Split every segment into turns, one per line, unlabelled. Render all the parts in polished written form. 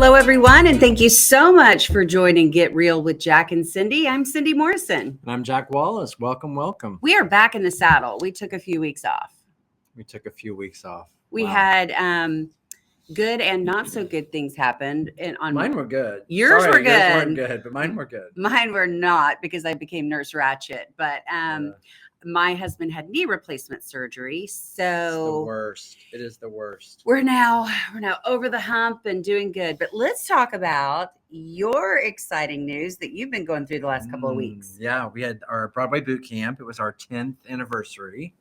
Hello, everyone, and thank you so much for joining Get Real with Jack and Cindy. I'm Cindy Morrison.
And I'm Jack Wallace. Welcome, welcome.
We are back in the saddle. We took a few weeks off. We had good and not so good things happen. And
mine were good.
Yours were good.
Yours weren't good, but mine were good.
Mine were not because I became Nurse Ratched. But my husband had knee replacement surgery, so
it's the worst. It is the worst.
We're now over the hump and doing good. But let's talk about your exciting news that you've been going through the last couple of weeks.
Yeah, we had our Broadway boot camp. It was our 10th anniversary,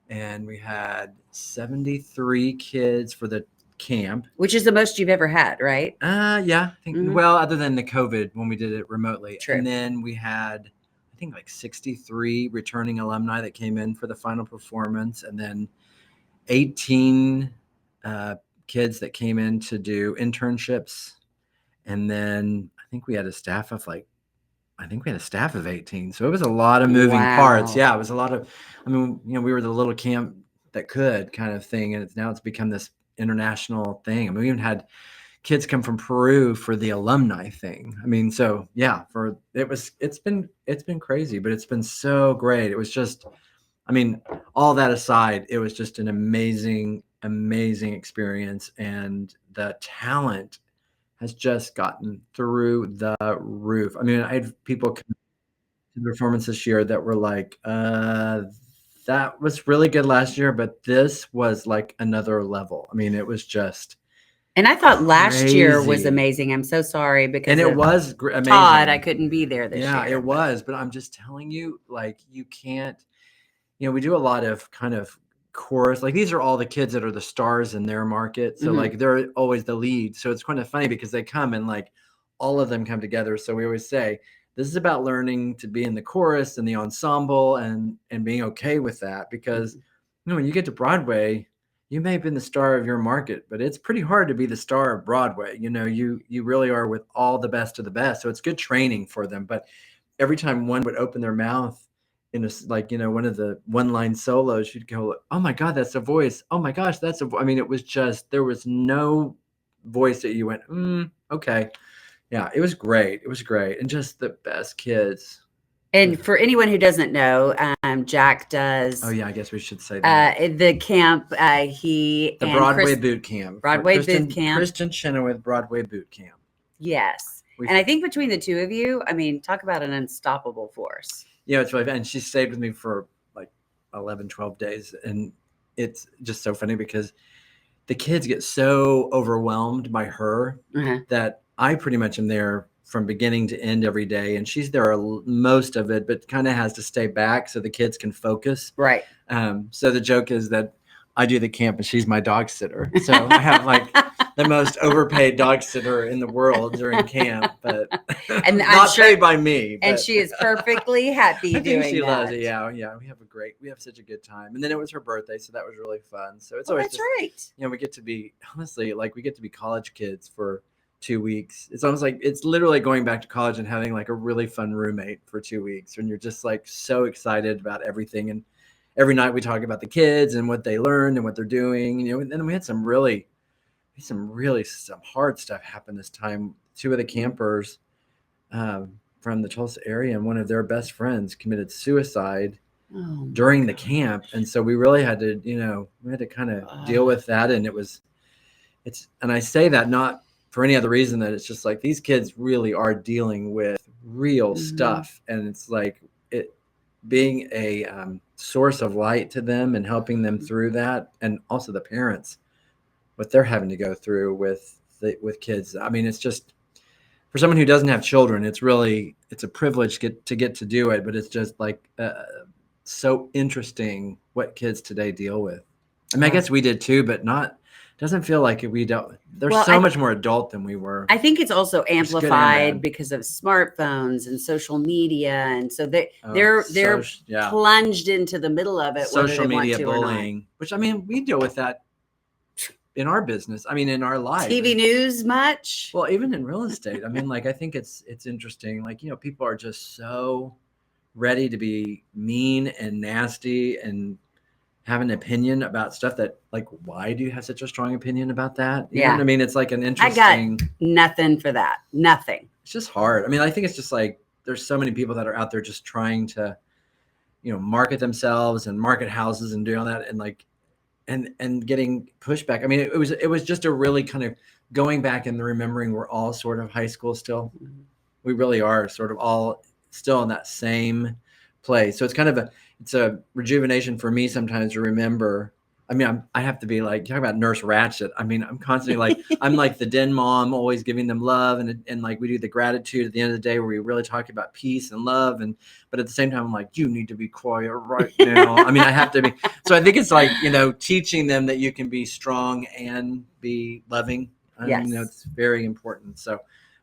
and we had 73 kids for the camp,
which is the most you've ever had, right?
Yeah, I think. Well, other than the COVID when we did it remotely.
True.
And then we had, I think, like 63 returning alumni that came in for the final performance, and then 18 kids that came in to do internships, and then I think we had a staff of 18. So it was a lot of moving parts. Yeah, it was a lot of. I mean, we were the little camp that could kind of thing, and it's become this international thing. I mean, we even had kids come from Peru for the alumni thing. I mean, so yeah, it's been crazy, but it's been so great. It was just, I mean, all that aside, it was just an amazing experience, and the talent has just gotten through the roof. I mean, I had people come to the performance this year that were like, that was really good last year, but this was like another level. I mean, it was just.
And I thought last year was amazing. I'm so sorry because
it was amazing.
Todd, I couldn't be there this year.
Yeah, it was. But I'm just telling you, like, you can't. We do a lot of kind of chorus. Like, these are all the kids that are the stars in their market. So like they're always the lead. So it's kind of funny because they come and like all of them come together. So we always say, this is about learning to be in the chorus and the ensemble and being okay with that, because when you get to Broadway, you may have been the star of your market, but it's pretty hard to be the star of Broadway. You really are with all the best of the best. So it's good training for them. But every time one would open their mouth in one of the one-line solos, you'd go, oh my God, that's a voice. Oh my gosh, that's a voice. I mean, it was just, there was no voice that you went, okay. Yeah, it was great. It was great. And just the best kids.
And for anyone who doesn't know, Jack does.
Oh yeah, I guess we should say that.
The camp.
The Broadway boot camp.
Boot camp.
Kristin Chenoweth Broadway boot camp.
Yes, and I think between the two of you, I mean, talk about an unstoppable force.
Yeah, it's really fun. And she stayed with me for like 11, 12 days, and it's just so funny because the kids get so overwhelmed by her that I pretty much am there from beginning to end every day, and she's there most of it, but kind of has to stay back so the kids can focus.
Right.
So the joke is that I do the camp and she's my dog sitter. So I have like the most overpaid dog sitter in the world during camp, but
and
not paid by me.
And she is perfectly happy doing that.
She loves it. Yeah. We have such a good time. And then it was her birthday, so that was really fun. So it's always
that's right.
We get to be, honestly, like we get to be college kids for 2 weeks. It's almost like it's literally going back to college and having like a really fun roommate for 2 weeks, and you're just like so excited about everything. And every night we talk about the kids and what they learned and what they're doing, and then we had some hard stuff happen this time. 2 of the campers from the Tulsa area, and one of their best friends committed suicide during the camp. And so we really had to, kind of deal with that. And and I say that not for any other reason that it's just like these kids really are dealing with real stuff, and it's like it being a source of light to them and helping them through that, and also the parents, what they're having to go through with kids. I mean, it's just for someone who doesn't have children, it's a privilege to get to do it, but it's just like so interesting what kids today deal with. I mean, I guess we did too, but doesn't feel like we don't. They're much more adult than we were.
I think it's also amplified because of smartphones and social media, and so they're plunged into the middle of it.
Social media bullying, which I mean, we deal with that in our business. I mean, in our life.
TV news much?
Well, even in real estate. I mean, like I think it's interesting. Like people are just so ready to be mean and nasty and have an opinion about stuff that, like, why do you have such a strong opinion about that? You know what I mean? It's like an interesting.
I got nothing for that. Nothing.
It's just hard. I mean, I think it's just like there's so many people that are out there just trying to, market themselves and market houses and do all that, and like, and getting pushback. I mean, it was just a really kind of going back and remembering we're all sort of high school still. Mm-hmm. We really are sort of all still in that same place. So it's kind of it's a rejuvenation for me sometimes to remember. I mean, I have to be like, talk about Nurse Ratched. I mean, I'm constantly like, I'm like the den mom, always giving them love. And like we do the gratitude at the end of the day where we really talk about peace and love. But at the same time, I'm like, you need to be quiet right now. I mean, I have to be. So I think it's like, teaching them that you can be strong and be loving.
Yes.
It's very important. So,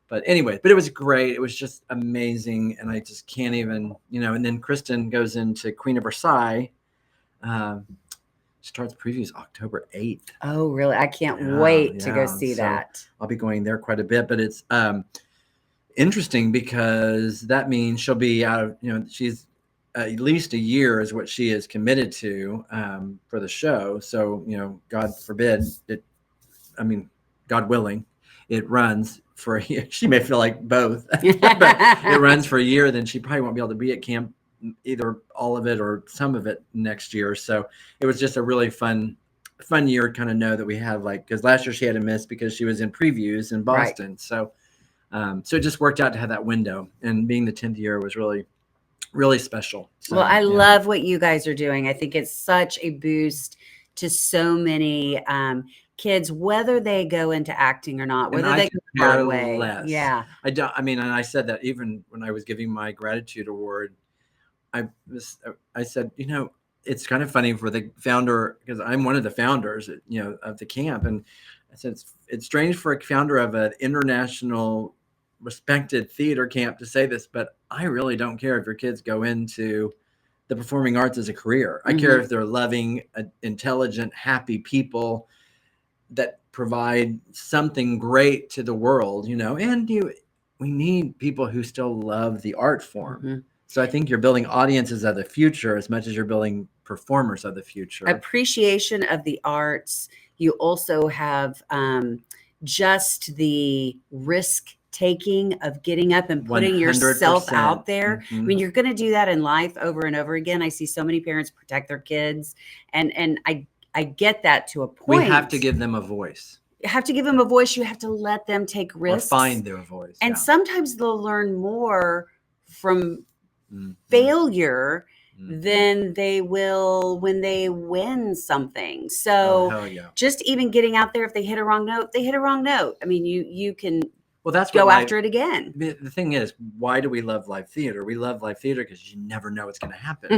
but anyway, but it was great. It was just amazing. And I just can't even, and then Kristin goes into Queen of Versailles. Starts previews October 8th.
Oh, really? I can't wait to go see that.
I'll be going there quite a bit, but it's interesting because that means she'll be out of, she's at least a year is what she is committed to for the show. So, God forbid God willing, it runs for a year. She may feel like both, but it runs for a year. Then she probably won't be able to be at camp, either all of it or some of it next year. So it was just a really fun year to kind of know that we have, like, because last year she had to miss because she was in previews in Boston. Right. So it just worked out to have that window, and being the 10th year was really, really special. So,
well, I love what you guys are doing. I think it's such a boost to so many kids, whether they go into acting or not, whether they go to Broadway.
Less.
Yeah.
And I said that even when I was giving my gratitude award, I said, it's kind of funny for the founder, because I'm one of the founders, of the camp. And I said, it's strange for a founder of an international respected theater camp to say this, but I really don't care if your kids go into the performing arts as a career. I care if they're loving, intelligent, happy people that provide something great to the world, and we need people who still love the art form. So I think you're building audiences of the future as much as you're building performers of the future.
Appreciation of the arts. You also have just the risk taking of getting up and putting 100%. Yourself out there. I mean, you're going to do that in life over and over again. I see so many parents protect their kids, and I get that to a point.
We have to give them a voice.
You have to give them a voice. You have to let them take risks.
Or find their voice.
And sometimes they'll learn more from failure than they will when they win something. So just even getting out there, if they hit a wrong note, they hit a wrong note. I mean, you can go after it again.
The thing is, why do we love live theater? We love live theater because you never know what's going to happen.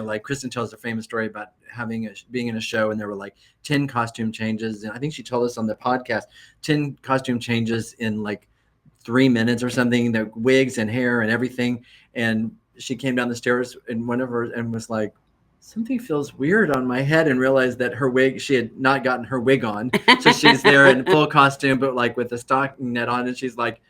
Like Kristin tells a famous story about being in a show, and there were like 10 costume changes. And I think she told us on the podcast, 10 costume changes in like 3 minutes or something, the wigs and hair and everything. And she came down the stairs and was like, something feels weird on my head, and realized that her wig, she had not gotten her wig on. So she's there in full costume, but like with a stocking net on. And she's like,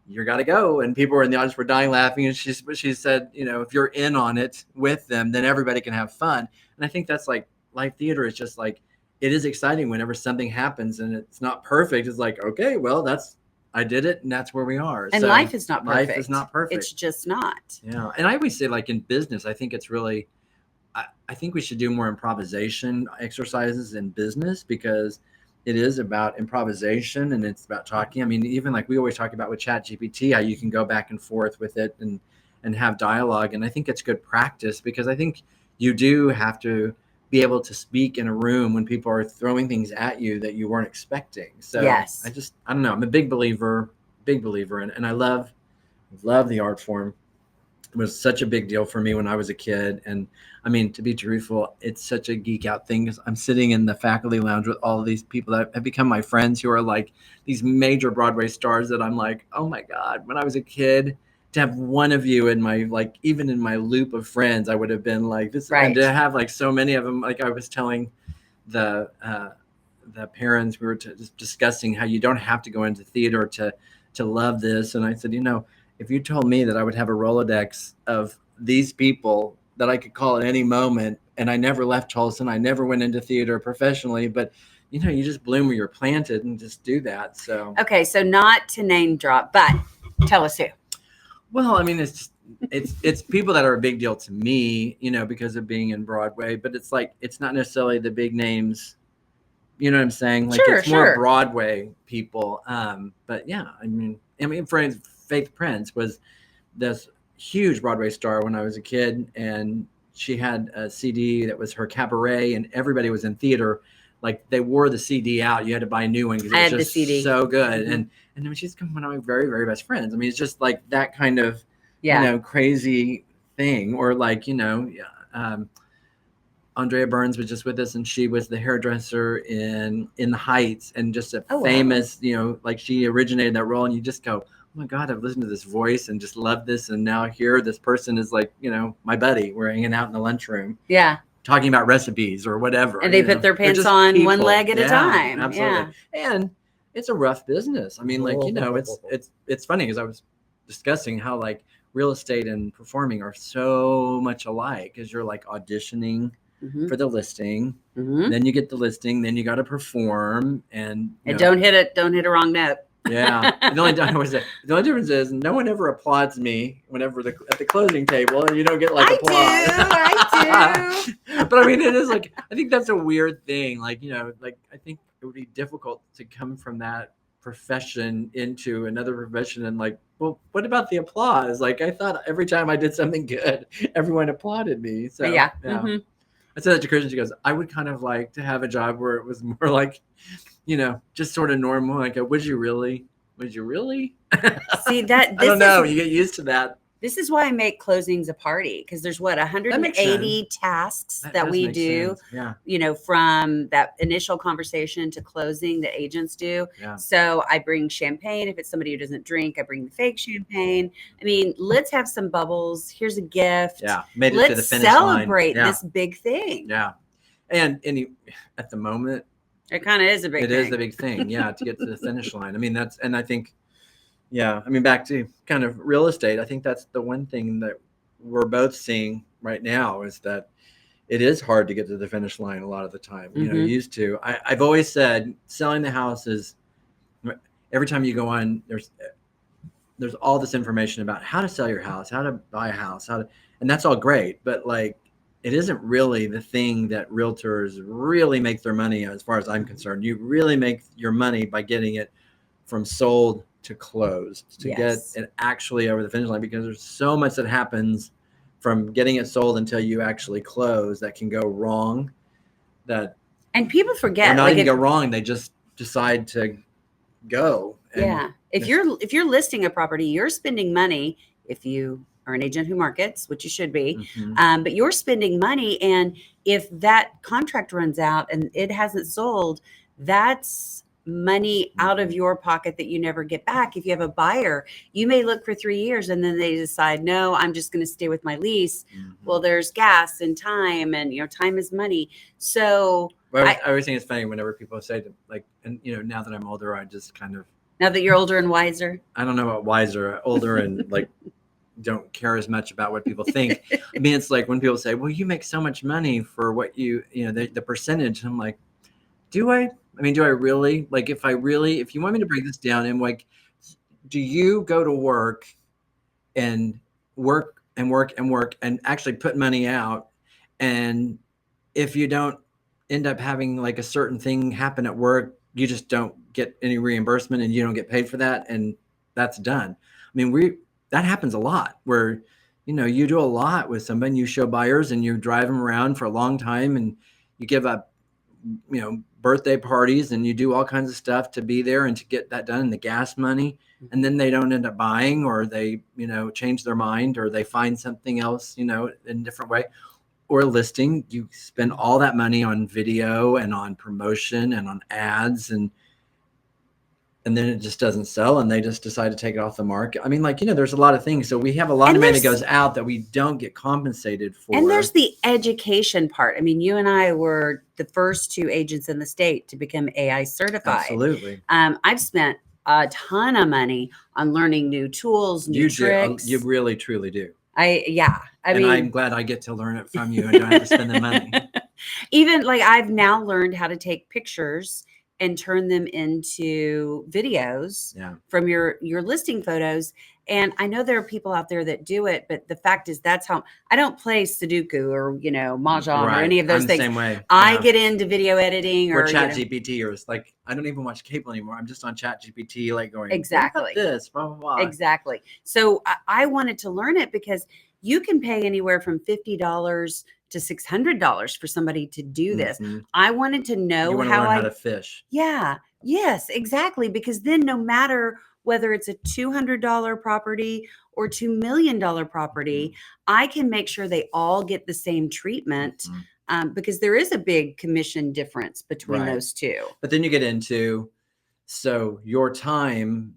you got to go. And people were in the audience were dying laughing. And she said, if you're in on it with them, then everybody can have fun. And I think that's like live theater is just like, it is exciting whenever something happens and it's not perfect. It's like, okay, well, I did it, and that's where we are.
And so life is not perfect.
Life is not perfect.
It's just not.
Yeah. And I always say, like in business, I think it's really, I think we should do more improvisation exercises in business, because it is about improvisation and it's about talking. I mean, even like we always talk about with ChatGPT, how you can go back and forth with it and have dialogue. And I think it's good practice, because I think you do have to be able to speak in a room when people are throwing things at you that you weren't expecting. So
yes.
I don't know. I'm a big believer in, and I love the art form. It was such a big deal for me when I was a kid. And I mean, to be truthful, it's such a geek out thing, because I'm sitting in the faculty lounge with all of these people that have become my friends, who are like these major Broadway stars that I'm like, oh my God, when I was a kid, to have one of you in my, like, even in my loop of friends, I would have been like this. Right. And to have like so many of them, like I was telling the parents, we were just discussing how you don't have to go into theater to love this. And I said, if you told me that I would have a Rolodex of these people that I could call at any moment, and I never left Tulsa. I never went into theater professionally, but you know, you just bloom where you're planted and just do that. So
okay, so not to name drop, but tell us who.
Well, I mean, it's people that are a big deal to me, you know, because of being in Broadway, but it's like it's not necessarily the big names. You know what I'm saying? Like it's more Broadway people. But yeah, I mean, for instance, Faith Prince was this huge Broadway star when I was a kid, and she had a CD that was her cabaret, and everybody was in theater. Like they wore the CD out. You had to buy a new one because it was just so good. And then she's one of my very, very best friends. I mean, it's just like that kind of, you know, crazy thing. Or like, you know, Andrea Burns was just with us, and she was the hairdresser in the Heights, and just a famous, you know, like she originated that role, and you just go, oh my God, I've listened to this voice and just love this, and now here this person is like, you know, my buddy. We're hanging out in the lunchroom, talking about recipes or whatever,
and they put their pants on people. One leg at a time.
Absolutely, and it's a rough business. I mean, like, you know, it's funny because I was discussing how like real estate and performing are so much alike, because you're like auditioning for the listing, then you get the listing, then you got to perform, and
don't hit a wrong note.
Yeah, the only difference is no one ever applauds me whenever at the closing table, and you don't get like applause.
I do.
But I mean, it is like, I think that's a weird thing. Like, you know, like I think it would be difficult to come from that profession into another profession and like, well, what about the applause? Like, I thought every time I did something good, everyone applauded me. So yeah. I said that to Kristin. She goes, I would kind of like to have a job where it was more like, you know, just sort of normal. Like, would you really?
See that?
I don't know. You get used to that.
This is why I make closings a party, because there's 180 tasks that we do, you know, from that initial conversation to closing that agents do. Yeah. So I bring champagne. If it's somebody who doesn't drink, I bring the fake champagne. I mean, let's have some bubbles. Here's a gift.
Yeah. Made it to the finish
celebrate
line.
this big thing.
Yeah. And at the moment,
it kind of is a big thing.
It is the big thing. Yeah. To get to the finish line. I mean, and I think, yeah, I mean, back to kind of real estate, I think that's the one thing that we're both seeing right now is that it is hard to get to the finish line a lot of the time. You know, used to. I've always said selling the house is, every time you go on, there's all this information about how to sell your house, how to buy a house, and that's all great. But like, it isn't really the thing that realtors really make their money, as far as I'm concerned. You really make your money by getting it from sold to closed, to get it actually over the finish line, because there's so much that happens from getting it sold until you actually close that can go wrong.
And people forget,
not even go wrong, they just decide to go.
If you're listing a property, you're spending money. If you are an agent who markets, which you should be, but you're spending money, and if that contract runs out and it hasn't sold, that's money out of your pocket that you never get back. If you have a buyer, you may look for 3 years and then they decide, no, I'm just going to stay with my lease. Well, there's gas and time, and time is money. So
I always think it's funny whenever people say to, like, and now that I'm older, I just kind of,
now that you're older and wiser,
I don't know about wiser, older and like don't care as much about what people think. I mean, it's like when people say, well, you make so much money for what the percentage. I'm like, do I? I mean, do I really? Like, if you want me to break this down, and like, do you go to work and work and actually put money out, and if you don't end up having like a certain thing happen at work, you just don't get any reimbursement and you don't get paid for that, and that's done. I mean, that happens a lot where, you do a lot with somebody, and you show buyers and you drive them around for a long time, and you give up, birthday parties, and you do all kinds of stuff to be there and to get that done, and the gas money, and then they don't end up buying, or they, change their mind, or they find something else, in a different way. Or listing, you spend all that money on video and on promotion and on ads, and then it just doesn't sell, and they just decide to take it off the market. I mean, like, there's a lot of things. So we have a lot of money that goes out that we don't get compensated for.
And there's the education part. I mean, you and I were the first 2 agents in the state to become AI certified.
Absolutely.
I've spent a ton of money on learning new tools, new tricks.
You really, truly do. I mean, I'm glad I get to learn it from you and don't have to spend the money.
Even like I've now learned how to take pictures and turn them into videos from your listing photos. And I know there are people out there that do it, but the fact is that's how I don't play Sudoku or, Mahjong or any of those things.
Same way.
I get into video editing
or Chat GPT, or it's like, I don't even watch cable anymore. I'm just on Chat GPT, like going,
exactly.
What about this, blah, blah, blah.
Exactly. So I wanted to learn it because you can pay anywhere from $50 to $600 for somebody to do this. I wanted to know how
to fish.
Yeah. Yes, exactly. Because then no matter whether it's a $200 property or $2 million property, I can make sure they all get the same treatment because there is a big commission difference between those two.
But then you get into, so your time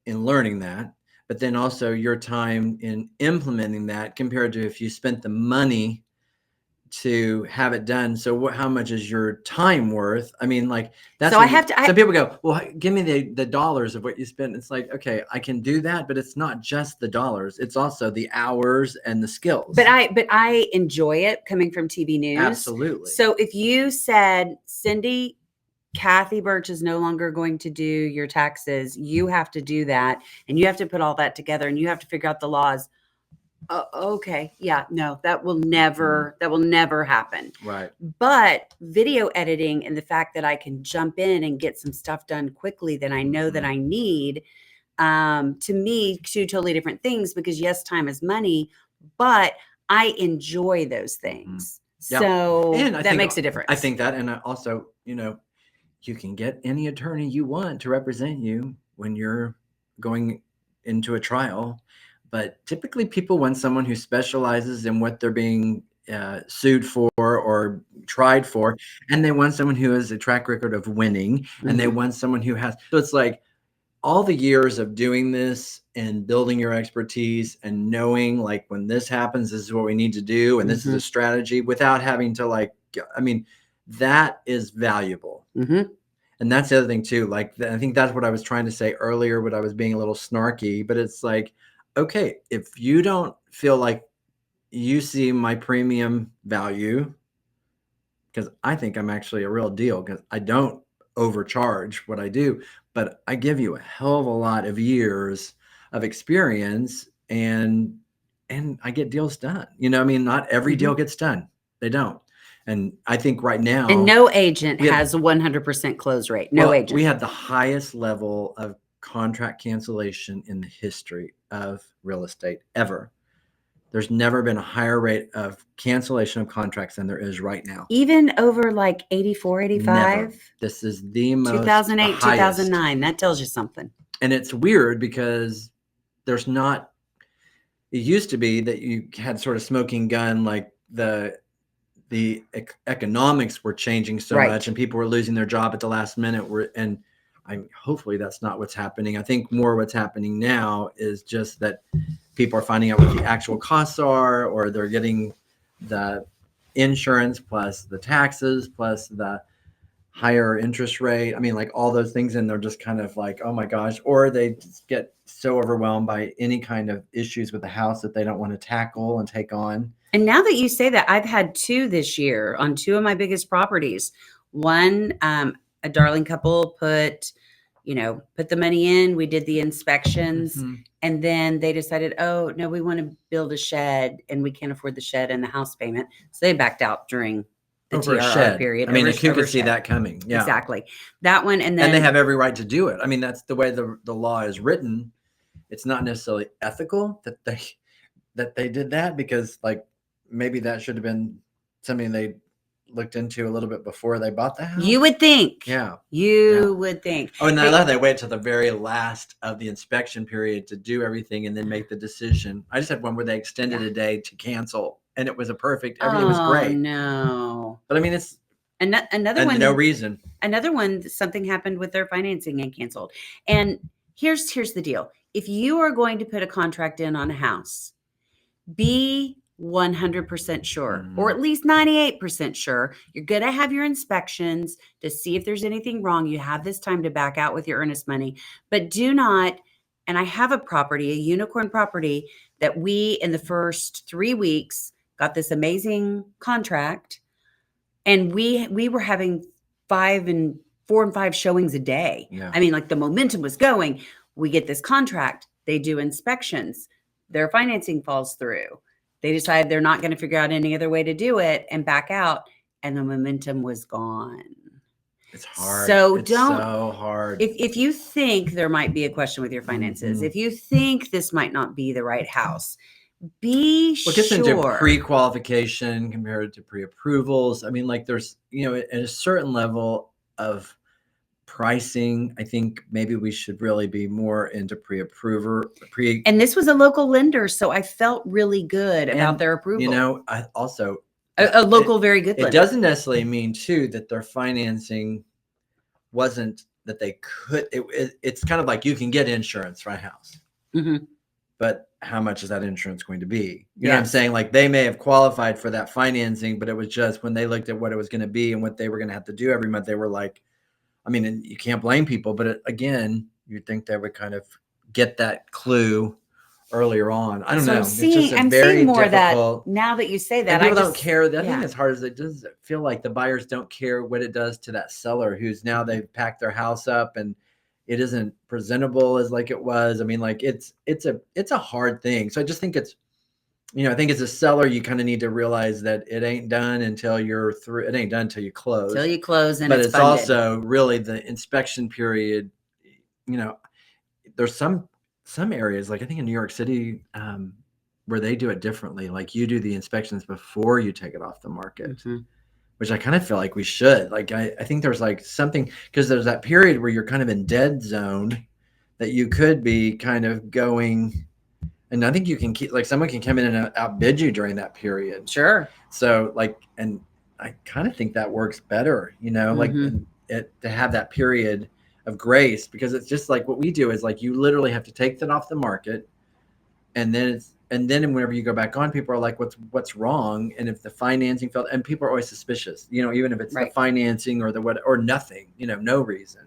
in learning that, but then also your time in implementing that compared to if you spent the money to have it done. So how much is your time worth? I mean, like that's, so people go, well, give me the dollars of what you spent. It's like, okay, I can do that, but it's not just the dollars. It's also the hours and the skills.
But I enjoy it coming from TV news.
Absolutely.
So if you said, Cindy, Kathy Birch is no longer going to do your taxes, you have to do that. And you have to put all that together and you have to figure out the laws. Okay. Yeah, no, that will never happen.
Right.
But video editing and the fact that I can jump in and get some stuff done quickly that I know that I need, to me, two totally different things because yes, time is money, but I enjoy those things. So and that makes a difference.
I think that, and also, you can get any attorney you want to represent you when you're going into a trial. But typically people want someone who specializes in what they're being sued for or tried for. And they want someone who has a track record of winning. And they want someone who has, so it's like all the years of doing this and building your expertise and knowing like when this happens, this is what we need to do. And this is a strategy without having to like, I mean, that is valuable. And that's the other thing too. Like, I think that's what I was trying to say earlier, but I was being a little snarky, but it's like, okay, if you don't feel like you see my premium value, because I think I'm actually a real deal because I don't overcharge what I do, but I give you a hell of a lot of years of experience and I get deals done. I mean, not every deal gets done. They don't. And I think right now,
and no agent has a 100% close rate. No agent.
We had the highest level of contract cancellation in the history of real estate ever. There's never been a higher rate of cancellation of contracts than there is right now.
Even over like 84, 85?
Never. This is the most
2008, 2009. That tells you something.
And it's weird because there's not, it used to be that you had sort of smoking gun, like the economics were changing so much and people were losing their job at the last minute. Hopefully that's not what's happening. I think more what's happening now is just that people are finding out what the actual costs are, or they're getting the insurance plus the taxes plus the higher interest rate. I mean, like all those things, and they're just kind of like, oh my gosh, or they just get so overwhelmed by any kind of issues with the house that they don't want to tackle and take on.
And now that you say that, I've had two this year on two of my biggest properties. One, a darling couple put the money in, we did the inspections, and then they decided, oh, no, we want to build a shed and we can't afford the shed and the house payment. So they backed out during the TRR period.
I mean, who could see that coming? Yeah,
exactly. That one. And then
they have every right to do it. I mean, that's the way the law is written. It's not necessarily ethical that they did that, because like maybe that should have been something they looked into a little bit before they bought the house.
You would think.
Yeah.
You would think.
Oh, and I love they wait till the very last of the inspection period to do everything and then make the decision. I just had one where they extended a day to cancel, and it was everything was great.
Oh, no.
But I mean, it's
another one.
No reason.
Another one, something happened with their financing and canceled. And here's the deal. If you are going to put a contract in on a house, be 100% sure, or at least 98% sure. You're going to have your inspections to see if there's anything wrong. You have this time to back out with your earnest money, but do not. And I have a property, a unicorn property that we, in the first 3 weeks, got this amazing contract, and we were having 4 and 5 showings a day.
Yeah.
I mean, like, the momentum was going. We get this contract. They do inspections. Their financing falls through. They decide they're not going to figure out any other way to do it and back out, and the momentum was gone.
It's hard.
So
it's so hard.
If you think there might be a question with your finances, if you think this might not be the right house, be sure.
It gets into pre-qualification compared to pre-approvals. I mean, like, there's, at a certain level of pricing, I think maybe we should really be more into
And this was a local lender, so I felt really good about their approval.
I also
a local very good lender.
It doesn't necessarily mean too that their financing wasn't that they could. It's kind of like you can get insurance for a house, but how much is that insurance going to be? You know what I'm saying? Like, they may have qualified for that financing, but it was just when they looked at what it was going to be and what they were going to have to do every month, they were like, I mean, and you can't blame people, but again, you'd think they would kind of get that clue earlier on. I don't know.
I'm seeing more of that now that you say that.
And people don't care. I think as hard as it does feel like the buyers don't care what it does to that seller who's now they've packed their house up and it isn't presentable as like it was. I mean, like, it's a hard thing. So I just think it's, I think as a seller, you kind of need to realize that it ain't done until you're through. It ain't done until you close.
Until you close, and
but
it's
funded. Also really the inspection period. There's some areas, like I think in New York City, where they do it differently. Like, you do the inspections before you take it off the market, which I kind of feel like we should. Like, I think there's like something, because there's that period where you're kind of in dead zone that you could be kind of going. And I think you can keep, like, someone can come in and outbid you during that period.
Sure.
So, like, and I kind of think that works better, like to have that period of grace, because it's just like what we do is like, you literally have to take that off the market. And then whenever you go back on, people are like, what's wrong? And if the financing failed, and people are always suspicious, even if it's the financing or or nothing, no reason.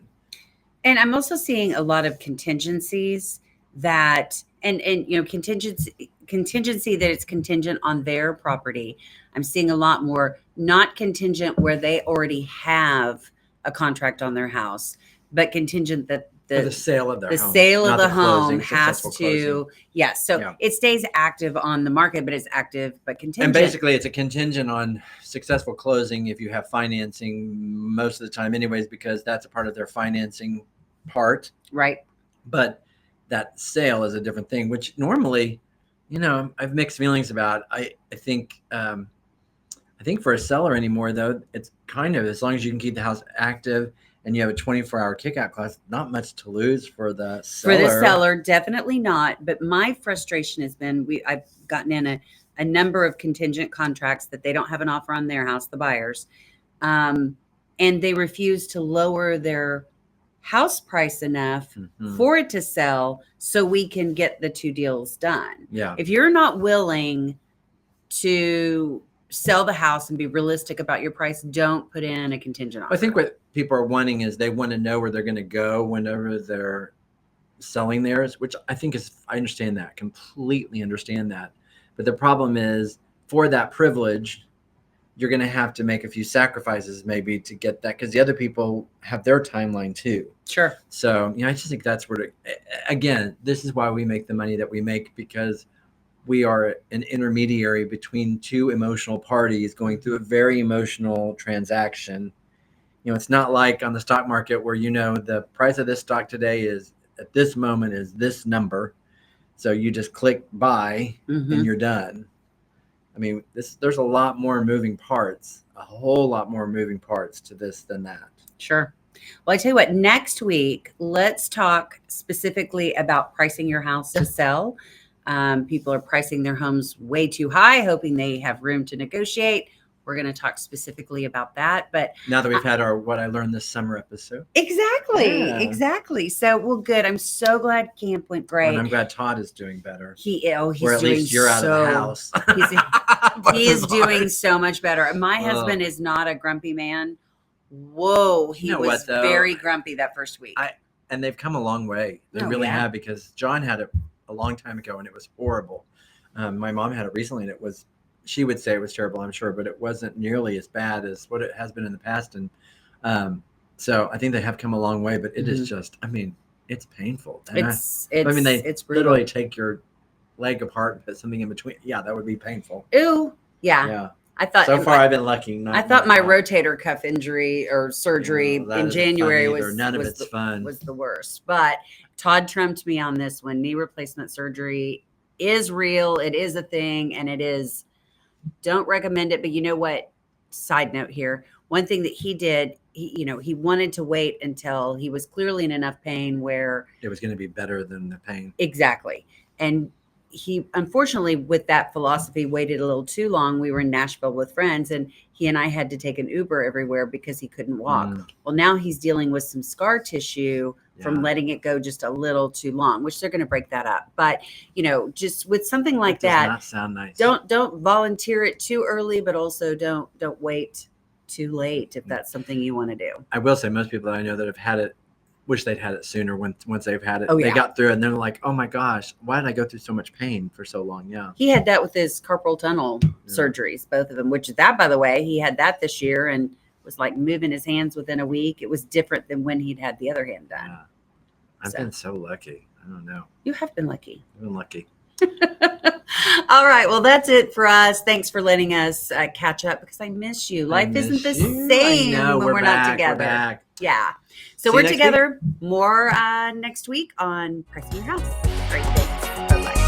And I'm also seeing a lot of contingencies that, and contingency that it's contingent on their property. I'm seeing a lot more not contingent where they already have a contract on their house, but contingent that the
sale of their
home. Sale of the home has to, it stays active on the market, but it's active but contingent.
And basically, it's a contingent on successful closing if you have financing most of the time, anyways, because that's a part of their financing part,
right?
But that sale is a different thing, which normally, I've mixed feelings about. I think for a seller anymore, though, it's kind of, as long as you can keep the house active and you have a 24-hour kickout class, not much to lose for the seller.
For the seller, definitely not. But my frustration has been, I've gotten in a number of contingent contracts that they don't have an offer on their house, the buyers, and they refuse to lower their house price enough for it to sell so we can get the 2 deals done.
Yeah.
If you're not willing to sell the house and be realistic about your price, don't put in a contingent offer.
I think what people are wanting is they want to know where they're going to go whenever they're selling theirs, which I think I understand that, completely understand that. But the problem is, for that privilege, you're going to have to make a few sacrifices maybe to get that, because the other people have their timeline too.
Sure.
So, I just think that's where, again, this is why we make the money that we make, because we are an intermediary between 2 emotional parties going through a very emotional transaction. It's not like on the stock market where, the price of this stock today is at this moment is this number. So you just click buy and you're done. I mean, there's a lot more moving parts, a whole lot more moving parts to this than that.
Sure. Well, I tell you what, next week, let's talk specifically about pricing your house to sell. People are pricing their homes way too high, hoping they have room to negotiate. We're going to talk specifically about that. But
now that we've had our What I Learned This Summer episode.
Exactly. So, well, good. I'm so glad camp went great.
And I'm glad Todd is doing better.
He's
or at least you're out of the house.
He is doing so much better. My husband is not a grumpy man. Whoa. He was very grumpy that first week.
And they've come a long way. They really have, because John had it a long time ago and it was horrible. My mom had it recently, and she would say it was terrible, I'm sure, but it wasn't nearly as bad as what it has been in the past. And so I think they have come a long way, but it is just, I mean, it's painful. And
it's brutal.
Literally take your leg apart and put something in between. Yeah, that would be painful.
Ew. Yeah.
Yeah.
I thought
so far I've been lucky.
I thought my rotator cuff injury or surgery in January was the worst. But Todd trumped me on this one. Knee replacement surgery is real. It is a thing, and it is. Don't recommend it. But you know what? Side note here. One thing that he did, he wanted to wait until he was clearly in enough pain where
it was going to be better than the pain.
Exactly. And he, unfortunately, with that philosophy, waited a little too long. We were in Nashville with friends, and he and I had to take an Uber everywhere because he couldn't walk. Well, now he's dealing with some scar tissue from letting it go just a little too long, which they're going to break that up. But, just with something like that,
does not sound nice.
Don't volunteer it too early, but also don't wait too late if that's something you want to do.
I will say most people that I know that have had it wish they'd had it sooner. Once they've had it, they got through it, and they're like, "Oh my gosh, why did I go through so much pain for so long?" Yeah,
he had that with his carpal tunnel surgeries, both of them. Which that, by the way, he had that this year and was like moving his hands within a week. It was different than when he'd had the other hand done.
Yeah. I've been so lucky. I don't know.
You have been lucky.
I've been lucky.
All right. Well, that's it for us. Thanks for letting us catch up because I miss you. Life isn't the same when we're not together.
We're back.
Yeah. So we're together more next week on Pricing Your House. Great. Thanks. Bye-bye.